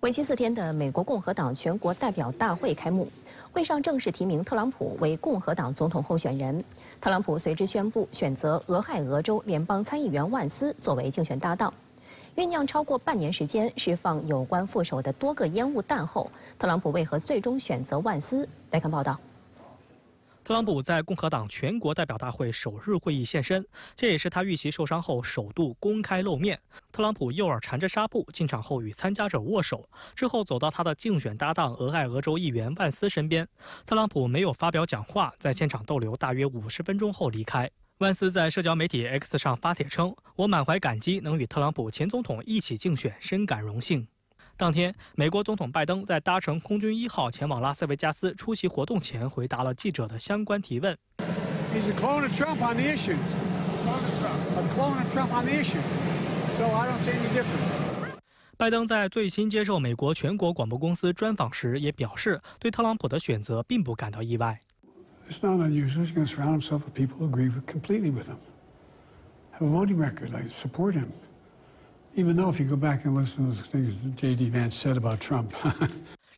为期4天的美国共和党全国代表大会开幕，会上正式提名特朗普为共和党总统候选人。特朗普随之宣布选择俄亥俄州联邦参议员万斯作为竞选搭档。酝酿超过半年时间，释放有关副手的多个烟雾弹后，特朗普为何最终选择万斯？来看报道。 特朗普在共和党全国代表大会首日会议现身，这也是他遇袭受伤后首度公开露面。特朗普右耳缠着纱布进场后与参加者握手，之后走到他的竞选搭档俄亥俄州议员万斯身边。特朗普没有发表讲话，在现场逗留大约50分钟后离开。万斯在社交媒体 X 上发帖称：“我满怀感激，能与特朗普前总统一起竞选，深感荣幸。” 当天，美国总统拜登在搭乘空军1号前往拉斯维加斯出席活动前，回答了记者的相关提问。拜登在最新接受美国全国广播公司专访时也表示，对特朗普的选择并不感到意外。It's not unusual. He's going to surround himself with people who agree completely with him, have a voting record, like support him. Even though if you go back and listen to the things that J.D. Vance said about Trump.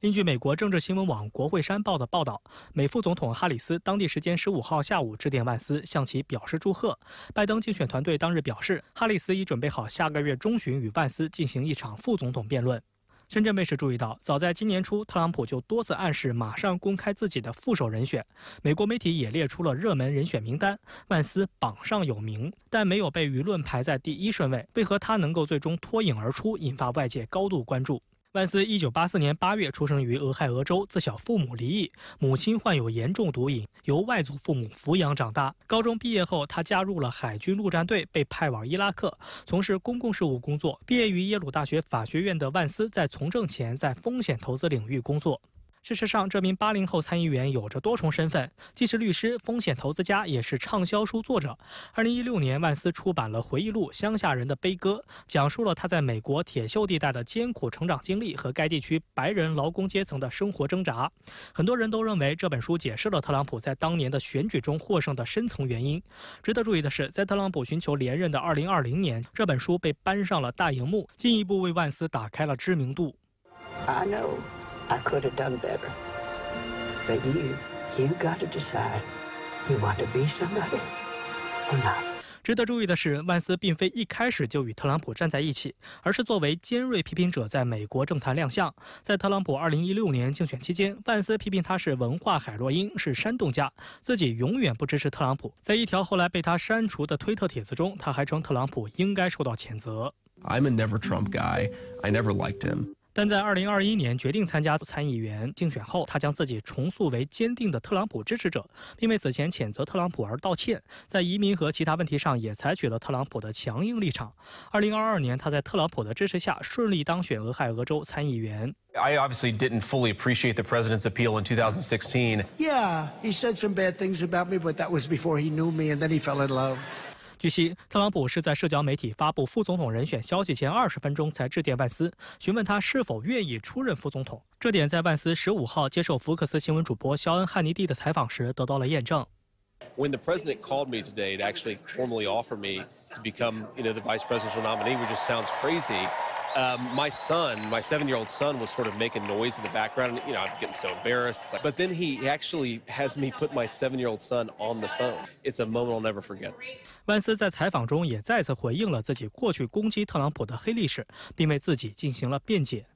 另据美国政治新闻网《国会山报》的报道，美副总统哈里斯当地时间15号下午致电万斯，向其表示祝贺。拜登竞选团队当日表示，哈里斯已准备好下个月中旬与万斯进行一场副总统辩论。 深圳卫视注意到，早在今年初，特朗普就多次暗示马上公开自己的副手人选。美国媒体也列出了热门人选名单，万斯榜上有名，但没有被舆论排在第1顺位。为何他能够最终脱颖而出，引发外界高度关注？ 万斯1984年8月出生于俄亥俄州，自小父母离异，母亲患有严重毒瘾，由外祖父母抚养长大。高中毕业后，他加入了海军陆战队，被派往伊拉克从事公共事务工作。毕业于耶鲁大学法学院的万斯，在从政前在风险投资领域工作。 事实上，这名80后参议员有着多重身份，既是律师、风险投资家，也是畅销书作者。2016年，万斯出版了回忆录《乡下人的悲歌》，讲述了他在美国铁锈地带的艰苦成长经历和该地区白人劳工阶层的生活挣扎。很多人都认为这本书解释了特朗普在当年的选举中获胜的深层原因。值得注意的是，在特朗普寻求连任的2020年，这本书被搬上了大荧幕，进一步为万斯打开了知名度。 I know. I could have done better. But you got to decide. You want to be somebody or not. 值得注意的是，万斯并非一开始就与特朗普站在一起，而是作为尖锐批评者在美国政坛亮相。在特朗普2016年竞选期间，万斯批评他是文化海洛因，是煽动家，自己永远不支持特朗普。在一条后来被他删除的推特帖子中，他还称特朗普应该受到谴责。I'm a never Trump guy. I never liked him. 但在2021年决定参加参议员竞选后，他将自己重塑为坚定的特朗普支持者，并为此前谴责特朗普而道歉。在移民和其他问题上也采取了特朗普的强硬立场。2022年，他在特朗普的支持下顺利当选俄亥俄州参议员。 I obviously didn't fully appreciate the president's appeal in 2016. Yeah, he said some bad things about me, but that was before he knew me, and then he fell in love. 据悉，特朗普是在社交媒体发布副总统人选消息前20分钟才致电万斯，询问他是否愿意出任副总统。这点在万斯15号接受福克斯新闻主播肖恩·汉尼蒂的采访时得到了验证。 When the president called me today to actually formally offer me to become, the vice presidential nominee, which just sounds crazy. My son, my 7-year-old son, was sort of making noise in the background. I'm getting so embarrassed. But then he actually has me put my 7-year-old son on the phone. It's a moment I'll never forget. 万斯在采访中也再次回应了自己过去攻击特朗普的黑历史，并为自己进行了辩解。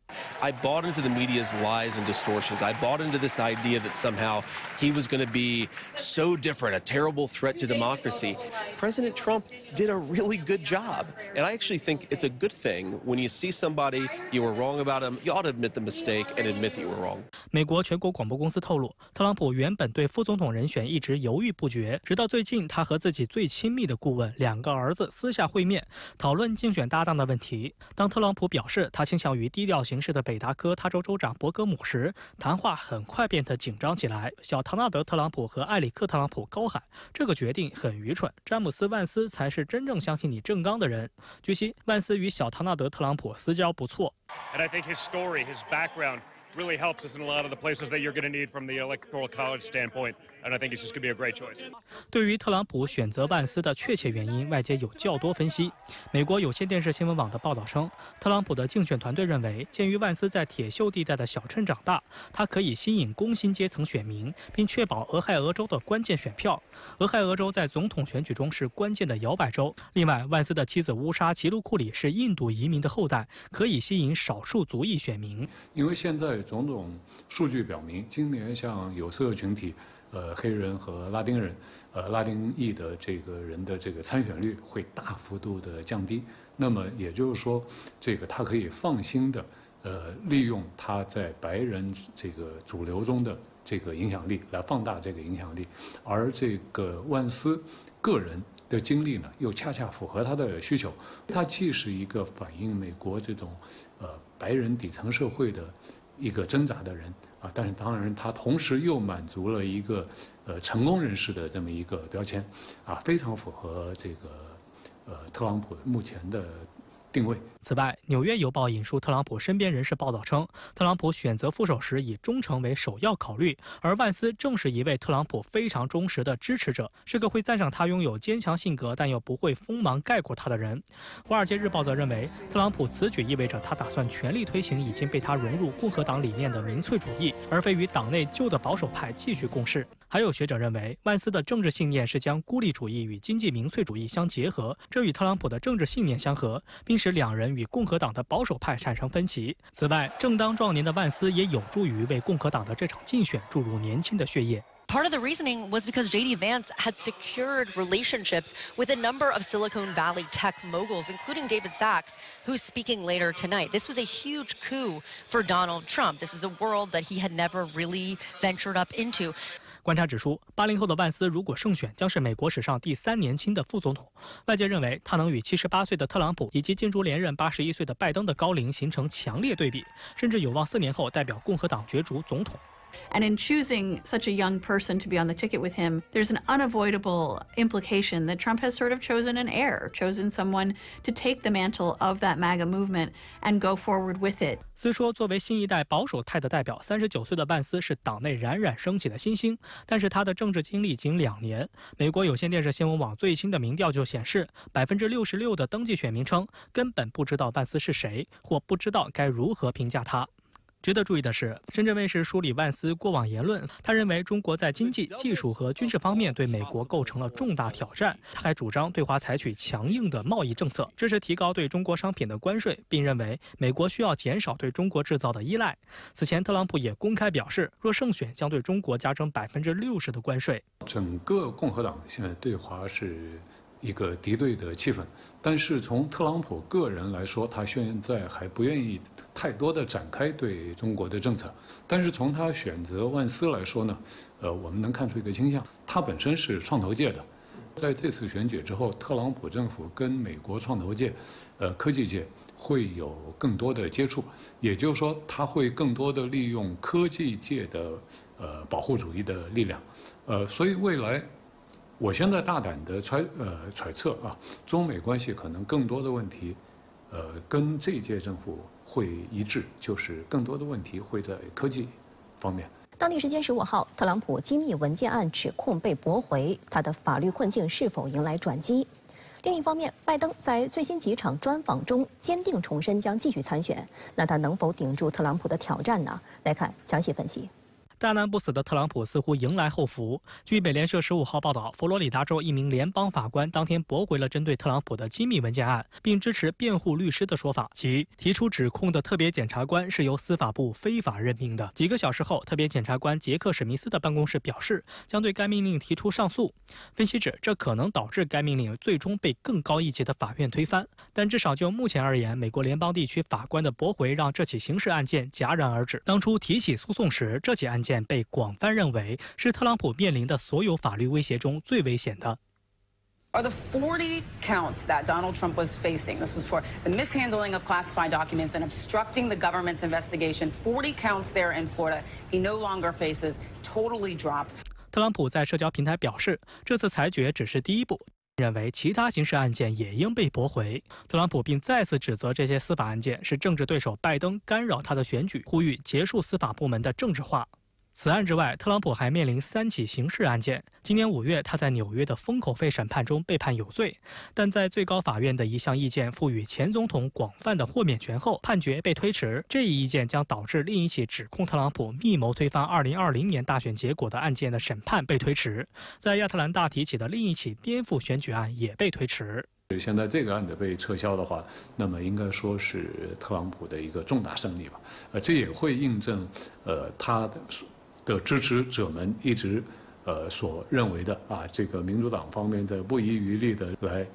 I bought into the media's lies and distortions. I bought into this idea that somehow he was going to be so different, a terrible threat to democracy. President Trump did a really good job. And I actually think it's a good thing when you see somebody you were wrong about him, you ought to admit the mistake and admit that you were wrong. 美国全国广播公司透露，特朗普原本对副总统人选一直犹豫不决，直到最近，他和自己最亲密的顾问2个儿子私下会面，讨论竞选搭档的问题。当特朗普表示他倾向于低调行事的北达科他州州长伯格姆时，谈话很快变得紧张起来。小唐纳德·特朗普和埃里克·特朗普高喊：“这个决定很愚蠢，詹姆斯·万斯才是真正相信你正刚的人。”据悉，万斯与小唐纳德·特朗普私交不错。And I think his story, his background, really helps us in a lot of the places that you're going to need from the electoral college standpoint. And I think it's just going to be a great choice. 对于特朗普选择万斯的确切原因，外界有较多分析。美国有线电视新闻网的报道称，特朗普的竞选团队认为，鉴于万斯在铁锈地带的小镇长大，他可以吸引工薪阶层选民，并确保俄亥俄州的关键选票。俄亥俄州在总统选举中是关键的摇摆州。另外，万斯的妻子乌莎·齐鲁库里是印度移民的后代，可以吸引少数族裔选民。因为现在种种数据表明，今年像有色群体。黑人和拉丁人，拉丁裔的这个人的这个参选率会大幅度的降低。那么也就是说，这个他可以放心的，利用他在白人这个主流中的这个影响力来放大这个影响力。而这个万斯个人的经历呢，又恰恰符合他的需求。他既是一个反映美国这种白人底层社会的一个挣扎的人。但是当然，他同时又满足了一个成功人士的这么一个标签，非常符合这个特朗普目前的定位。此外，《纽约邮报》引述特朗普身边人士报道称，特朗普选择副手时以忠诚为首要考虑，而万斯正是一位特朗普非常忠实的支持者，是个会赞赏他拥有坚强性格但又不会锋芒盖过他的人。《华尔街日报》则认为，特朗普此举意味着他打算全力推行已经被他融入共和党理念的民粹主义，而非与党内旧的保守派继续共事。还有学者认为，万斯的政治信念是将孤立主义与经济民粹主义相结合，这与特朗普的政治信念相合，并使两人与共和党的保守派产生分歧。此外，正当壮年的万斯也有助于为共和党的这场竞选注入年轻的血液。Part of the reasoning was because J.D. Vance had secured relationships with a number of Silicon Valley tech moguls, including David Sacks, who's speaking later tonight. This was a huge coup for Donald Trump. This is a world that he had never really ventured up into. 观察指出，80后的万斯如果胜选，将是美国史上第3年轻的副总统。外界认为，他能与78岁的特朗普以及竞逐连任81岁的拜登的高龄形成强烈对比，甚至有望4年后代表共和党角逐总统。And in choosing such a young person to be on the ticket with him, there's an unavoidable implication that Trump has sort of chosen an heir, chosen someone to take the mantle of that MAGA movement and go forward with it. 虽说作为新一代保守派的代表，39岁的万斯是党内冉冉升起的新星，但是他的政治经历仅2年。美国有线电视新闻网最新的民调就显示，66%的登记选民称根本不知道万斯是谁，或不知道该如何评价他。值得注意的是，深圳卫视梳理万斯过往言论，他认为中国在经济、技术和军事方面对美国构成了重大挑战。他还主张对华采取强硬的贸易政策，支持提高对中国商品的关税，并认为美国需要减少对中国制造的依赖。此前，特朗普也公开表示，若胜选将对中国加征60%的关税。整个共和党现在对华是一个敌对的气氛，但是从特朗普个人来说，他现在还不愿意太多的展开对中国的政策。但是从他选择万斯来说呢，我们能看出一个倾向，他本身是创投界的。在这次选举之后，特朗普政府跟美国创投界、科技界会有更多的接触，也就是说，他会更多的利用科技界的保护主义的力量，所以未来。我现在大胆的揣测中美关系可能更多的问题，跟这届政府会一致，就是更多的问题会在科技方面。当地时间15号，特朗普机密文件案指控被驳回，他的法律困境是否迎来转机？另一方面，拜登在最新几场专访中坚定重申将继续参选，那他能否顶住特朗普的挑战呢？来看详细分析。大难不死的特朗普似乎迎来后福。据美联社15号报道，佛罗里达州一名联邦法官当天驳回了针对特朗普的机密文件案，并支持辩护律师的说法，即提出指控的特别检察官是由司法部非法任命的。几个小时后，特别检察官杰克·史密斯的办公室表示，将对该命令提出上诉。分析指，这可能导致该命令最终被更高一级的法院推翻。但至少就目前而言，美国联邦地区法官的驳回让这起刑事案件戛然而止。当初提起诉讼时，这起案件被广泛认为是特朗普面临的所有法律威胁中最危险的。Are the 40 counts that Donald Trump was facing? This was for the mishandling of classified documents and obstructing the government's investigation. 40 counts there in Florida. He no longer faces, totally dropped. 特朗普在社交平台表示，这次裁决只是第一步。认为其他刑事案件也应被驳回。特朗普并再次指责这些司法案件是政治对手拜登干扰他的选举，呼吁结束司法部门的政治化。此案之外，特朗普还面临3起刑事案件。今年5月，他在纽约的封口费审判中被判有罪，但在最高法院的一项意见赋予前总统广泛的豁免权后，判决被推迟。这一意见将导致另一起指控特朗普密谋推翻2020年大选结果的案件的审判被推迟。在亚特兰大提起的另一起颠覆选举案也被推迟。现在这个案子被撤销的话，那么应该说是特朗普的一个重大胜利吧。这也会印证他的支持者们一直所认为的这个民主党方面在不遗余力的来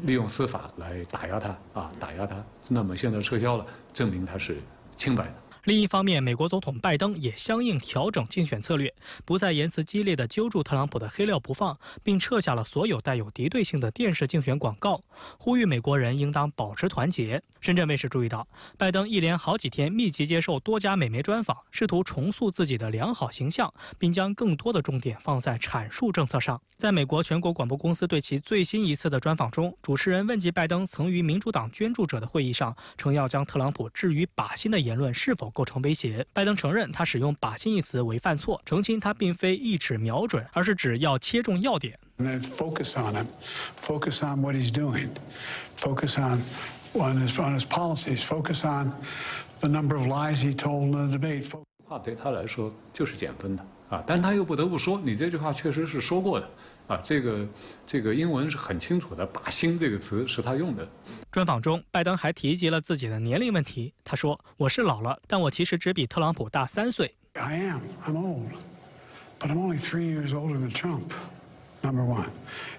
利用司法来打压他那么现在撤销了，证明他是清白的。另一方面，美国总统拜登也相应调整竞选策略，不再言辞激烈地揪住特朗普的黑料不放，并撤下了所有带有敌对性的电视竞选广告，呼吁美国人应当保持团结。深圳卫视注意到，拜登一连好几天密集接受多家美媒专访，试图重塑自己的良好形象，并将更多的重点放在阐述政策上。在美国全国广播公司对其最新一次的专访中，主持人问及拜登曾于民主党捐助者的会议上称要将特朗普置于靶心的言论是否构成威胁。拜登承认他使用靶心一词为犯错，澄清他并非一指瞄准，而是指要切中要点。Focus on him, focus on what he's doing, focus on his policies, focus on the number of lies he told in the debate. 话对他来说就是减分的但是他又不得不说，你这句话确实是说过的这个英文是很清楚的，靶心这个词是他用的。专访中，拜登还提及了自己的年龄问题。他说：“我是老了，但我其实只比特朗普大3岁。” I am. I'm old, but I'm only 3 years older than Trump. Number one,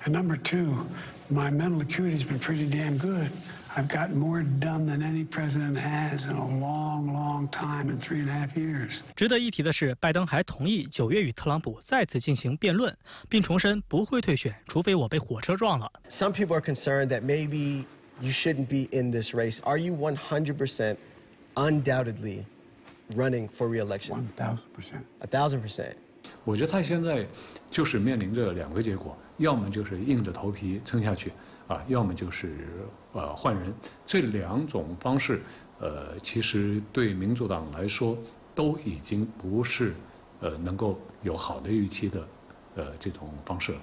and number two, my mental acuity's been pretty damn good. I've gotten more done than any president has in a long, long time in 3.5 years. 值得一提的是，拜登还同意9月与特朗普再次进行辩论，并重申不会退选，除非我被火车撞了。Some people are concerned that maybe you shouldn't be in this race. Are you 100% undoubtedly running for re-election? 1,000%. 我觉得他现在就是面临着2个结果，要么就是硬着头皮撑下去要么就是换人。这2种方式其实对民主党来说都已经不是能够有好的预期的这种方式了。